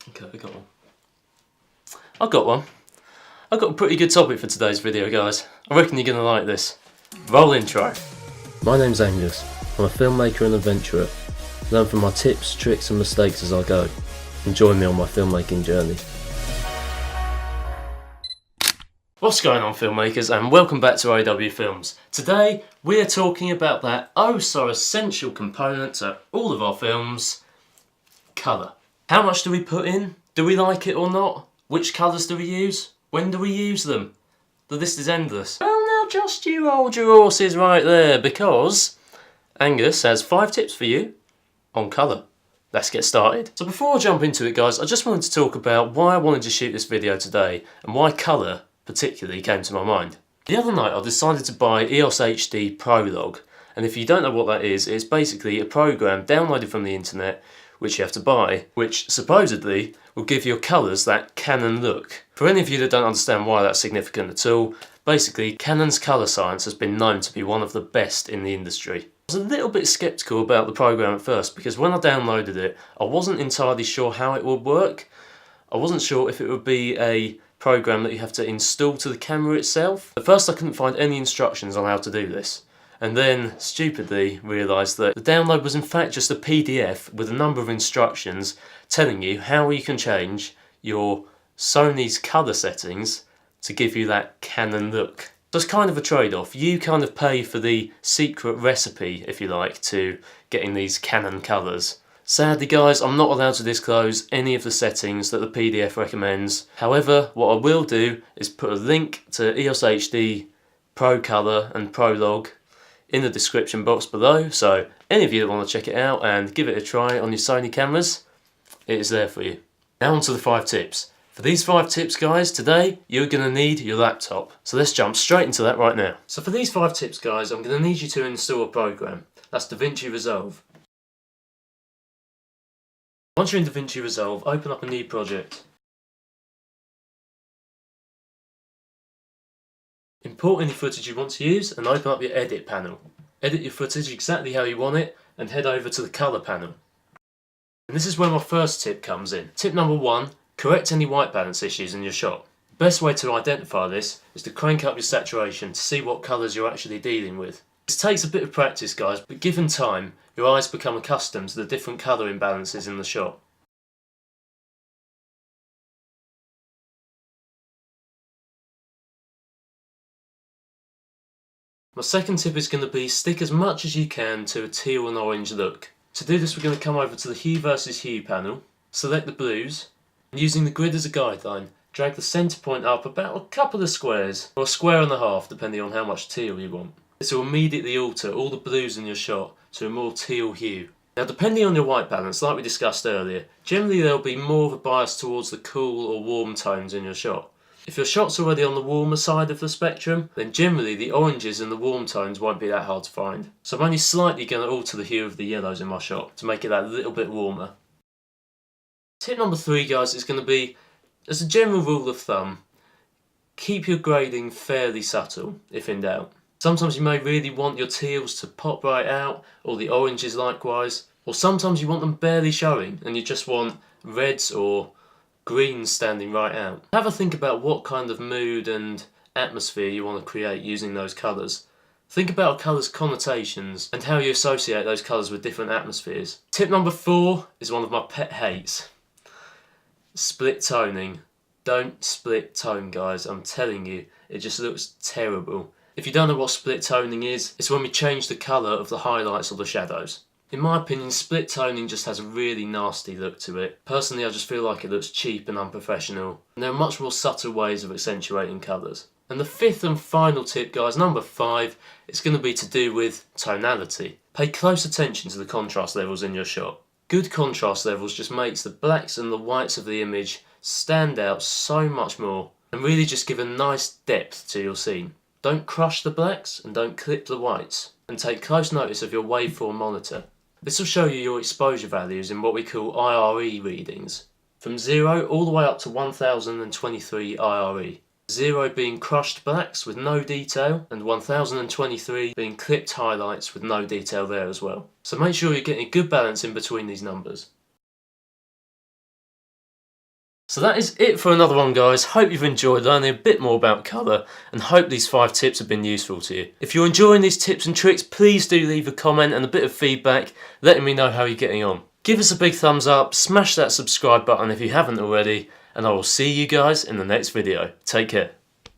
Okay, I got one. I've got a pretty good topic for today's video, guys. I reckon you're going to like this. Roll intro. My name's Angus. I'm a filmmaker and adventurer. Learn from my tips, tricks and mistakes as I go. And join me on my filmmaking journey. What's going on, filmmakers, and welcome back to AW Films. Today we're talking about that oh so essential component to all of our films, colour. How much do we put in? Do we like it or not? Which colours do we use? When do we use them? The list is endless. Well, now just you hold your horses right there, because Angus has 5 tips for you on colour. Let's get started. So before I jump into it, guys, I just wanted to talk about why I wanted to shoot this video today and why colour particularly came to my mind. The other night I decided to buy EOSHD Pro Log, and if you don't know what that is, it's basically a program downloaded from the internet which you have to buy, which supposedly will give your colours that Canon look. For any of you that don't understand why that's significant at all, basically Canon's colour science has been known to be one of the best in the industry. I was a little bit sceptical about the program at first because when I downloaded it I wasn't entirely sure how it would work. I wasn't sure if it would be a program that you have to install to the camera itself. At first I couldn't find any instructions on how to do this, and then stupidly realised that the download was in fact just a PDF with a number of instructions telling you how you can change your Sony's colour settings to give you that Canon look. So it's kind of a trade-off. You kind of pay for the secret recipe, if you like, to getting these Canon colours. Sadly, guys, I'm not allowed to disclose any of the settings that the PDF recommends. However, what I will do is put a link to EOS HD Pro Color and Pro Log in the description box below, so any of you that want to check it out and give it a try on your Sony cameras, it is there for you. Now on to the 5 tips. For these 5 tips, guys, today you're going to need your laptop. So let's jump straight into that right now. So for these 5 tips, guys, I'm going to need you to install a program. That's Davinci Resolve. Once you're in Davinci Resolve, open up a new project. Import any footage you want to use and open up your edit panel. Edit your footage exactly how you want it and head over to the colour panel. And this is where my first tip comes in. Tip number 1, correct any white balance issues in your shot. The best way to identify this is to crank up your saturation to see what colours you're actually dealing with. This takes a bit of practice, guys, but given time, your eyes become accustomed to the different colour imbalances in the shot. My second tip is going to be stick as much as you can to a teal and orange look. To do this, we're going to come over to the hue versus hue panel, select the blues, and using the grid as a guideline, drag the centre point up about a couple of squares, or a square and a half depending on how much teal you want. This will immediately alter all the blues in your shot to a more teal hue. Now, depending on your white balance, like we discussed earlier, generally there will be more of a bias towards the cool or warm tones in your shot. If your shot's already on the warmer side of the spectrum, then generally the oranges and the warm tones won't be that hard to find. So I'm only slightly going to alter the hue of the yellows in my shot to make it that little bit warmer. Tip number 3, guys, is going to be, as a general rule of thumb, keep your grading fairly subtle if in doubt. Sometimes you may really want your teals to pop right out, or the oranges likewise, or sometimes you want them barely showing and you just want reds or greens standing right out. Have a think about what kind of mood and atmosphere you want to create using those colours. Think about a colour's connotations and how you associate those colours with different atmospheres. Tip number 4 is one of my pet hates. Split toning. Don't split tone, guys, I'm telling you, it just looks terrible. If you don't know what split toning is, it's when we change the colour of the highlights or the shadows. In my opinion, split toning just has a really nasty look to it. Personally, I just feel like it looks cheap and unprofessional, and there are much more subtle ways of accentuating colours. And the 5th and final tip, guys, number 5, is going to be to do with tonality. Pay close attention to the contrast levels in your shot. Good contrast levels just makes the blacks and the whites of the image stand out so much more, and really just give a nice depth to your scene. Don't crush the blacks and don't clip the whites, and take close notice of your waveform monitor. This will show you your exposure values in what we call IRE readings, from 0 all the way up to 1023 IRE. 0 being crushed blacks with no detail, and 1023 being clipped highlights with no detail there as well. So make sure you're getting a good balance in between these numbers. So that is it for another one, guys. Hope you've enjoyed learning a bit more about colour and hope these 5 tips have been useful to you. If you're enjoying these tips and tricks, please do leave a comment and a bit of feedback letting me know how you're getting on. Give us a big thumbs up, smash that subscribe button if you haven't already, and I will see you guys in the next video. Take care.